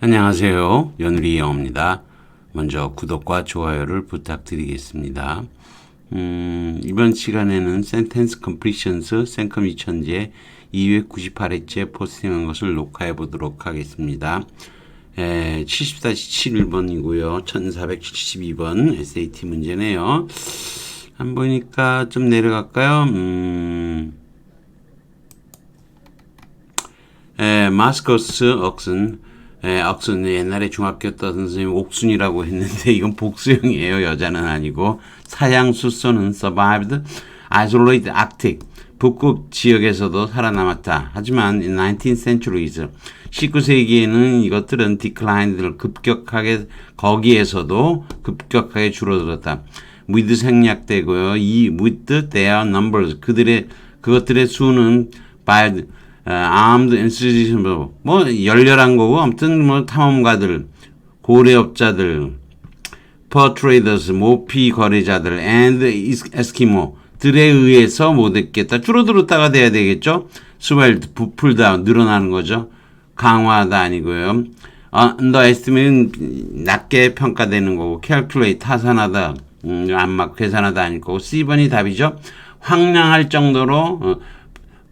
안녕하세요. 연우리 영어입니다. 먼저 구독과 좋아요를 부탁드리겠습니다. 이번 시간에는 Sentence Completions 생컴 2000제 298회째 포스팅한 것을 녹화해 보도록 하겠습니다. 70-71번이고요. 1472번 SAT 문제네요. 한 보니까 좀 내려갈까요? 마스커스 억슨 억슨 옛날에 중학교 때 선생님 옥순이라고 했는데 이건 복수형이에요. 여자는 아니고. 사양수소는 survived isolated Arctic 북극 지역에서도 살아남았다. 하지만 in 19th centuries 19세기에는 이것들은 declined 급격하게 거기에서도 급격하게 줄어들었다. with 생략되고요. 이 with their numbers 그것들의 수는 by armed institutions 뭐 열렬한 거고 아무튼 뭐 탐험가들, 고래업자들, fur traders 모피 거래자들 and 에스키모들에 의해서 못했겠다. 줄어들었다가 돼야 되겠죠. swelled 부풀다 늘어나는 거죠. 강화하다 아니고요. underestimate는 낮게 평가되는 거고 calculate 타산하다 안막 계산하다 아닐 거고 C번이 답이죠. 황량할 정도로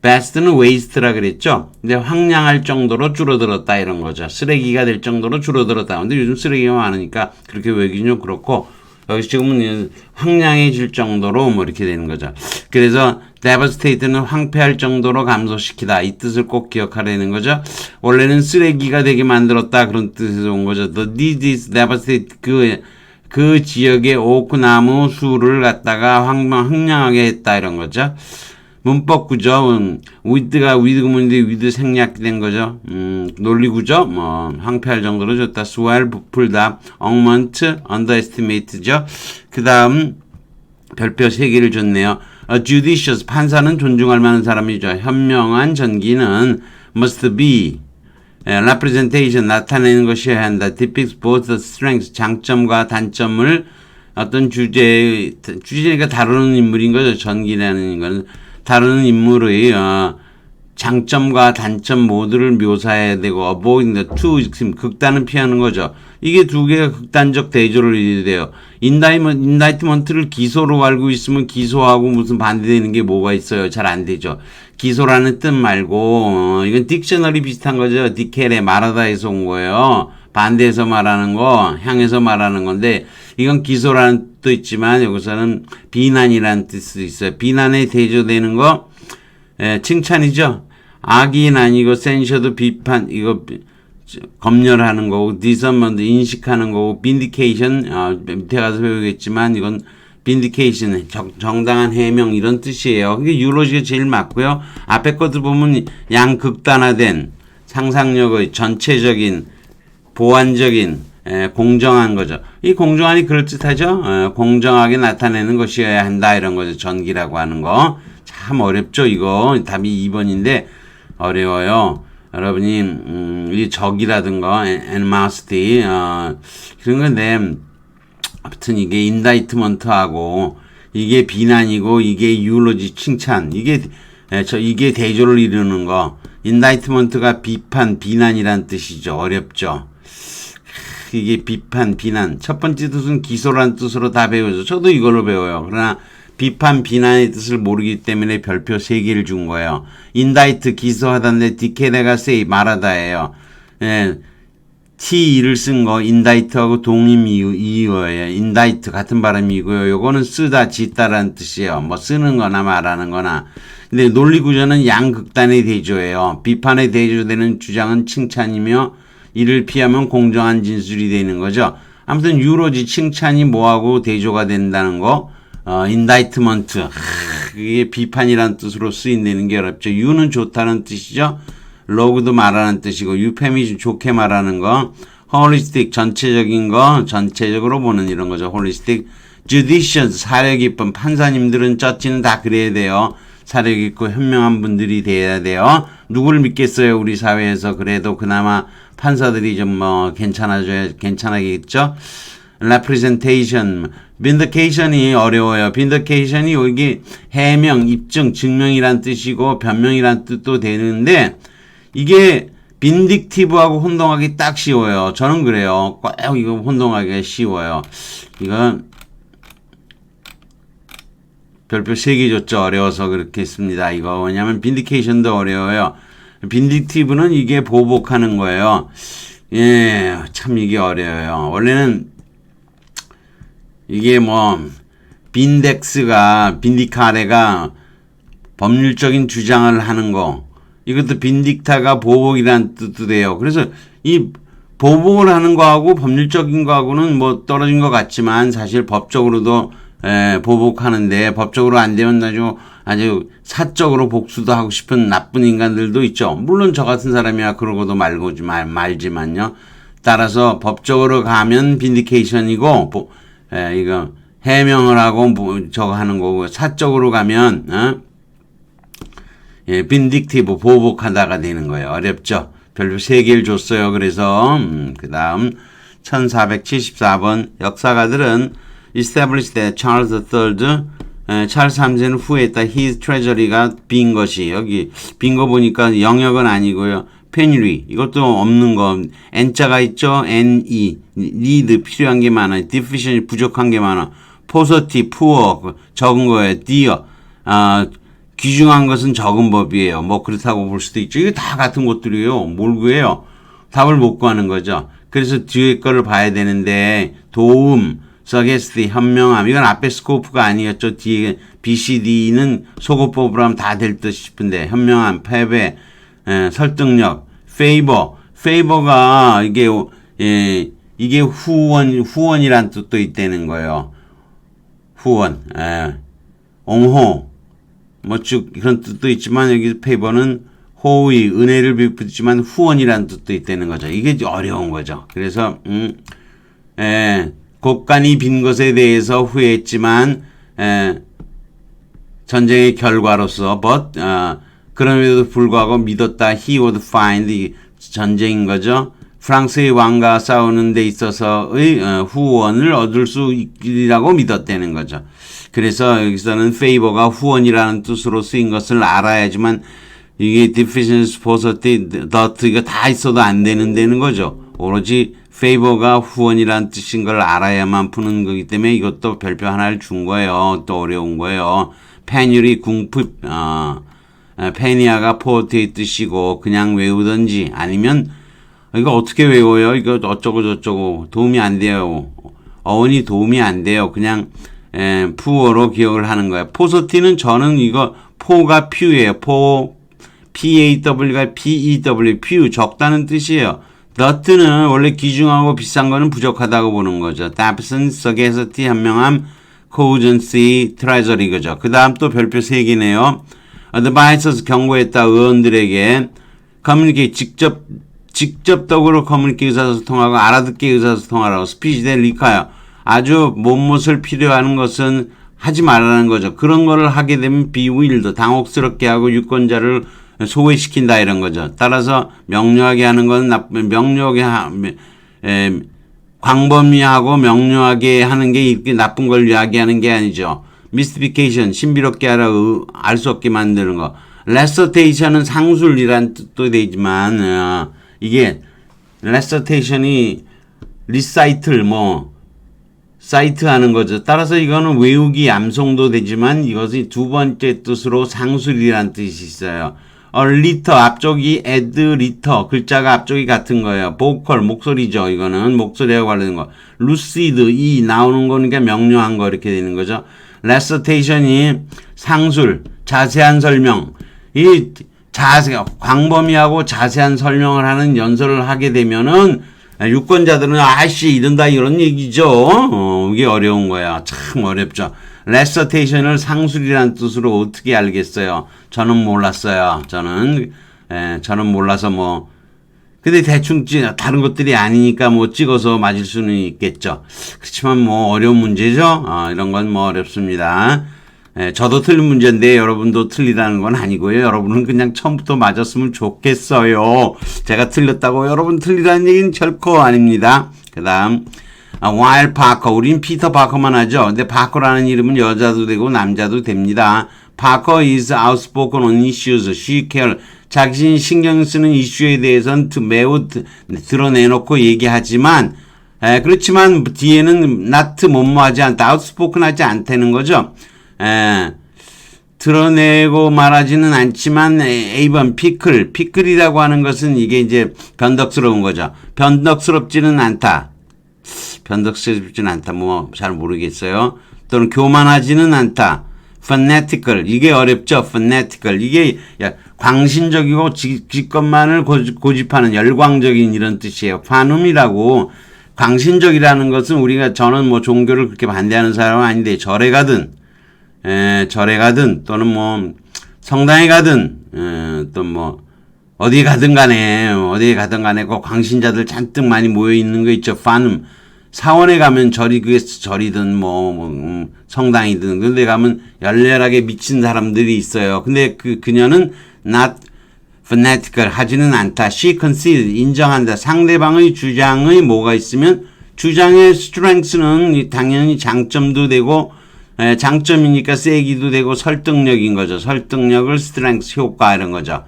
best는 waste라 그랬죠. 근데 황량할 정도로 줄어들었다 이런 거죠. 쓰레기가 될 정도로 줄어들었다. 근데 요즘 쓰레기가 많으니까 그렇게 외기는 좀 그렇고 여기 지금은 황량해질 정도로 뭐 이렇게 되는 거죠. 그래서 devastate는 황폐할 정도로 감소시키다 이 뜻을 꼭 기억하라는 거죠. 원래는 쓰레기가 되게 만들었다 그런 뜻에서 온 거죠. The disease devastate 그 지역의 오크나무 수를 갖다가 황량하게 했다 이런 거죠. 문법 구조, with가 with 구문인데 with 생략된 거죠. 논리 구조, 뭐, 황폐할 정도로 줬다. swell, 부풀다. augment, underestimate죠. 그 다음, 별표 3개를 줬네요. judicious, 판사는 존중할 만한 사람이죠. 현명한 전기는 must be, representation, 나타내는 것이어야 한다. depicts both the strengths, 장점과 단점을 어떤 주제니까 다루는 인물인 거죠. 전기라는 건. 다루는 인물의 장점과 단점 모두를 묘사해야 되고 avoid the two extreme 극단은 피하는 거죠. 이게 두 개가 극단적 대조를 이루어야 돼요. 인다이트먼트를 기소로 알고 있으면 기소하고 무슨 반대되는 게 뭐가 있어요. 잘 안 되죠. 기소라는 뜻 말고 이건 딕셔너리 비슷한 거죠. 디켈에 말하다에서 온 거예요. 반대해서 말하는 거, 향해서 말하는 건데 이건 기소라는 뜻도 있지만 여기서는 비난이라는 뜻도 있어요. 비난에 대조되는 거 칭찬이죠. 악인 아니고 센셔도 비판 이거 검열하는 거고 디선먼트 인식하는 거고 빈디케이션 밑에 가서 배우겠지만 이건 빈디케이션 정당한 해명 이런 뜻이에요. 그게 유로지가 제일 맞고요. 앞에 것들 보면 양극단화된 상상력의 전체적인 보완적인 공정한 거죠. 이 공정한이 그럴듯하죠. 공정하게 나타내는 것이어야 한다 이런 거죠. 전기라고 하는 거. 참 어렵죠. 이거 답이 2번인데 어려워요. 여러분이 이 적이라든가 animosity 그런 건데 아무튼 이게 인다이트먼트하고 이게 비난이고 이게 유로지 칭찬 이게 대조를 이루는 거. 인다이트먼트가 비판 비난이란 뜻이죠. 어렵죠. 이게 비판, 비난. 첫 번째 뜻은 기소라는 뜻으로 다 배우죠. 저도 이걸로 배워요. 그러나 비판, 비난의 뜻을 모르기 때문에 별표 3개를 준 거예요. 인다이트, 기소하다인데 디케레가 say, 말하다예요. T를 쓴 거, 인다이트하고 동임 이유예요. 인다이트 같은 발음이고요. 요거는 쓰다, 짓다라는 뜻이에요. 뭐 쓰는 거나 말하는 거나. 근데 논리 구조는 양극단의 대조예요. 비판에 대조되는 주장은 칭찬이며 이를 피하면 공정한 진술이 되는 거죠. 아무튼 유로지 칭찬이 뭐하고 대조가 된다는 거. 인다이트먼트. 이게 비판이라는 뜻으로 쓰인다는 게 어렵죠. 유는 좋다는 뜻이죠. 로그도 말하는 뜻이고 유페미즘 좋게 말하는 거. 홀리스틱 전체적인 거 전체적으로 보는 이런 거죠. 홀리스틱. judicious 사려 깊은 판사님들은 쩌치는 다 그래야 돼요. 사려 깊고 현명한 분들이 돼야 돼요. 누구를 믿겠어요 우리 사회에서. 그래도 그나마 판사들이 좀 뭐 괜찮아겠죠. representation, vindication이 어려워요. vindication이 여기 해명, 입증, 증명이란 뜻이고 변명이란 뜻도 되는데 이게 빈딕티브하고 혼동하기 딱 쉬워요. 저는 그래요. 꼭 이거 혼동하기가 쉬워요. 이건 별표 3개 줬죠. 어려워서 그렇게 했습니다. 이거 왜냐면 빈디케이션도 어려워요. 빈딕티브는 이게 보복하는 거예요. 예, 참 이게 어려워요. 원래는 이게 뭐 빈디카레가 법률적인 주장을 하는 거, 이것도 빈딕타가 보복이라는 뜻도 돼요. 그래서 이 보복을 하는 거하고 법률적인 거하고는 뭐 떨어진 것 같지만 사실 법적으로도 보복하는데 법적으로 안 되면 아주 사적으로 복수도 하고 싶은 나쁜 인간들도 있죠. 물론 저 같은 사람이야 그러고도 말지만요. 따라서 법적으로 가면 빈디케이션이고 이거 해명을 하고 저거 하는 거고, 사적으로 가면 빈딕티브 보복하다가 되는 거예요. 어렵죠. 별표 3개를 줬어요. 그래서 그 다음 1474번 역사가들은 established that Charles III 찰스 3세는 후회했다. his treasury가 빈 것이, 여기 빈 거 보니까 영역은 아니고요. penury 이것도 없는 거, n자가 있죠. ne need 필요한 게 많아. deficient 부족한 게 많아. poverty poor 적은 거예요. dear 귀중한 것은 적은 법이에요. 뭐 그렇다고 볼 수도 있죠. 이게 다 같은 것들이에요. 뭘 구해요? 답을 못 구하는 거죠. 그래서 뒤에 거를 봐야 되는데 도움, suggestion, 현명함, 이건 앞에 스코프가 아니었죠. 뒤에 BCD는 속어법으로 하면 다 될 듯 싶은데 현명함, 패배, 설득력, favor가 이게 후원이란 뜻도 있다는 거예요. 후원, 옹호, 뭐 쭉 그런 뜻도 있지만 여기 페이버는 호의, 은혜를 베푸지만 후원이라는 뜻도 있다는 거죠. 이게 어려운 거죠. 그래서 곳간이 빈 것에 대해서 후회했지만 전쟁의 결과로서 그럼에도 불구하고 믿었다. He would find 이 전쟁인 거죠. 프랑스의 왕과 싸우는 데 있어서의 후원을 얻을 수 있으리라고 믿었다는 거죠. 그래서 여기서는 favor가 후원이라는 뜻으로 쓰인 것을 알아야지만 이게 deficiency, poverty, dot 이거 다 있어도 안 되는 거죠. 오로지 favor가 후원이라는 뜻인 걸 알아야만 푸는 거기 때문에 이것도 별표 하나를 준 거예요. 또 어려운 거예요. penury 궁핍, 페니아가 poverty의 뜻이고 그냥 외우든지 아니면 이거 어떻게 외워요? 이거 어쩌고 저쩌고 도움이 안 돼요. 어원이 도움이 안 돼요. 그냥 푸어로 기억을 하는 거예요. 포서티는 저는 이거 포가 퓨예요. PAW가 PEW, 퓨 적다는 뜻이에요. dot는 원래 귀중하고 비싼 거는 부족하다고 보는 거죠. absence, sagacity, 현명함, cogency, treasury 그죠. 그 다음 또 별표 3개네요. advisors 경고했다. 의원들에게 communicate 직접적으로 커뮤니케이션 의사소통하고 알아듣기 의사소통하라고. 스피치 대 리카요. 아주 못못을 필요하는 것은 하지 말라는 거죠. 그런 거를 하게 되면 비윌드 당혹스럽게 하고 유권자를 소외시킨다 이런 거죠. 따라서 명료하게 하는 건 광범위하고 명료하게 하는 게 이렇게 나쁜 걸 이야기하는 게 아니죠. 미스티피케이션 신비롭게 하라 알 수 없게 만드는 거. 레서테이션은 상술이란 뜻도 되지만 이게 레서테이션이 리사이틀 사이트 하는 거죠. 따라서 이거는 외우기 암송도 되지만 이것이 두 번째 뜻으로 상술이라는 뜻이 있어요. 리터 앞쪽이 add 리터 글자가 앞쪽이 같은 거예요. 보컬 목소리죠. 이거는 목소리하고 관련된 거. lucid 이 나오는 거니까 명료한 거 이렇게 되는 거죠. 레서테이션이 상술 자세한 설명 광범위하고 자세한 설명을 하는 연설을 하게 되면은 유권자들은 아씨 이런다 이런 얘기죠. 이게 어려운 거야. 참 어렵죠. 레서테이션을 상술이라는 뜻으로 어떻게 알겠어요? 저는 몰랐어요. 저는 몰라서 근데 대충 다른 것들이 아니니까 찍어서 맞을 수는 있겠죠. 그렇지만 어려운 문제죠. 이런 건 어렵습니다. 저도 틀린 문제인데 여러분도 틀리다는 건 아니고요. 여러분은 그냥 처음부터 맞았으면 좋겠어요. 제가 틀렸다고 여러분 틀리다는 얘기는 결코 아닙니다. 그 다음 와일 파커. 우린 피터 파커만 하죠. 근데 파커라는 이름은 여자도 되고 남자도 됩니다. 파커 is outspoken on issues she cares. 자신이 신경 쓰는 이슈에 대해서는 매우 드러내놓고 얘기하지만 그렇지만 뒤에는 not 뭐뭐하지 않다, outspoken하지 않다는 거죠. 드러내고 말하지는 않지만 A번 피클이라고 하는 것은 이게 이제 변덕스러운 거죠. 변덕스럽지는 않다. 변덕스럽지는 않다. 뭐 잘 모르겠어요. 또는 교만하지는 않다. fanatical 이게 어렵죠. fanatical 이게 광신적이고 지것만을 고집하는 열광적인 이런 뜻이에요. fanum이라고 광신적이라는 것은 저는 뭐 종교를 그렇게 반대하는 사람은 아닌데 절에 가든 또는 뭐 성당에 가든 또 뭐 어디에 가든 간에 그 광신자들 잔뜩 많이 모여 있는 거 있죠. fanum 사원에 가면 절이든 성당이든 그런데 가면 열렬하게 미친 사람들이 있어요. 근데 그녀는 not fanatical 하지는 않다. She concedes 인정한다. 상대방의 주장의 뭐가 있으면 주장의 strength는 당연히 장점도 되고 장점이니까 세기도 되고 설득력인 거죠. 설득력을 strength 효과 이런 거죠.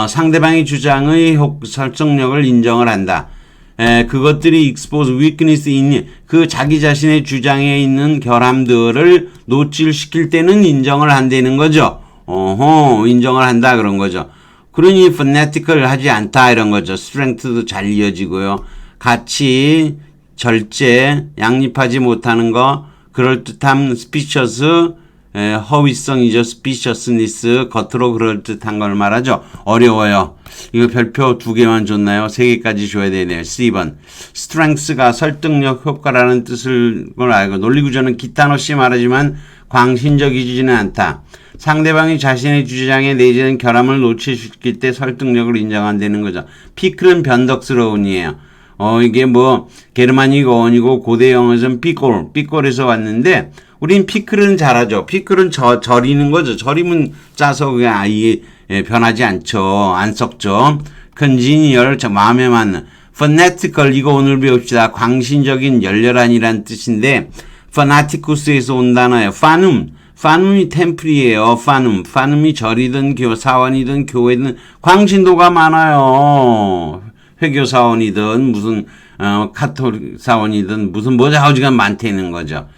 상대방의 주장의 설득력을 인정을 한다. 그것들이 expose weakness in 그 자기 자신의 주장에 있는 결함들을 노출시킬 때는 인정을 한다는 거죠. 인정을 한다 그런 거죠. 그러니 fanatical 하지 않다 이런 거죠. strength도 잘 이어지고요. 같이 절제, 양립하지 못하는 거, 그럴듯함, suspicious, 허위성이죠. suspiciousness, 겉으로 그럴듯한 걸 말하죠. 어려워요. 이거 별표 2개만 줬나요? 3개까지 줘야 되네요. C번. strength가 설득력, 효과라는 뜻을 알고 논리구조는 기타 없이 말하지만 광신적이지는 않다. 상대방이 자신의 주장에 내재된 결함을 노출시킬 때 설득력을 인정한다는 거죠. 피클은 변덕스러운이에요. 이게 뭐 게르마닉 어원이고 고대 영어에서는 삐꼴에서 왔는데 우린 피클은 잘하죠. 피클은 절이는 거죠. 절이면 짜서 그게 아예 변하지 않죠. 안 썩죠. 컨지니얼 마음에 맞는 fanatical 이거 오늘 배웁시다. 광신적인 열렬한이란 뜻인데 fanaticus에서 온 단어예요. fanum이 템플이에요. fanum이 절이든 사원이든 교회든 광신도가 많아요. 회교 사원이든 무슨 카톨릭 사원이든 무슨 뭐자우지가 많다는 거죠.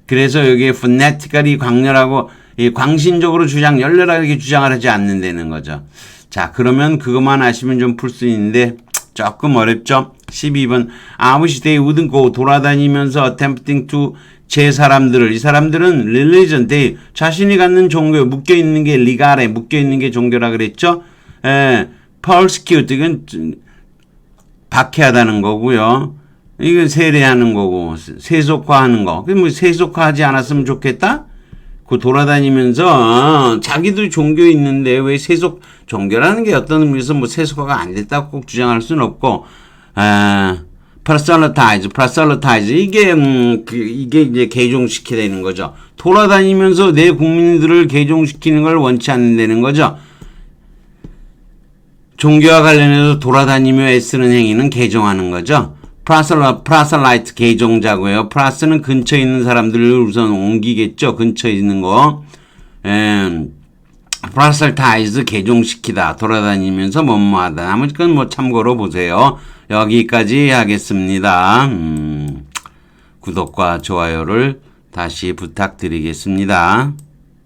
그래서 여기에 fanatically 강렬하고 광신적으로 열렬하게 주장을 하지 않는다는 거죠. 자, 그러면 그것만 아시면 좀 풀 수 있는데 조금 어렵죠. 12번 아무 시대에 우등고 돌아다니면서 attempting to 이 사람들은 religion, 자신이 갖는 종교, 묶여있는 게 리갈에, 묶여있는 게 종교라 그랬죠? persecute, 이건 박해하다는 거고요. 이건 세례하는 거고, 세속화하는 거. 뭐 세속화하지 않았으면 좋겠다? 그 돌아다니면서, 자기도 종교 있는데 왜 종교라는 게 어떤 의미에서 뭐 세속화가 안 됐다고 꼭 주장할 수는 없고, proselytize. 이게 이제 개종시키는 거죠. 돌아다니면서 내 국민들을 개종시키는 걸 원치 않는다는 거죠. 종교와 관련해서 돌아다니며 애쓰는 행위는 개종하는 거죠. proselyte 개종자고요. 플러스는 근처에 있는 사람들을 우선 옮기겠죠. 근처에 있는 거. proselytize 개종시키다. 돌아다니면서 뭐뭐하다. 나머지 건 뭐 참고로 보세요. 여기까지 하겠습니다. 구독과 좋아요를 다시 부탁드리겠습니다.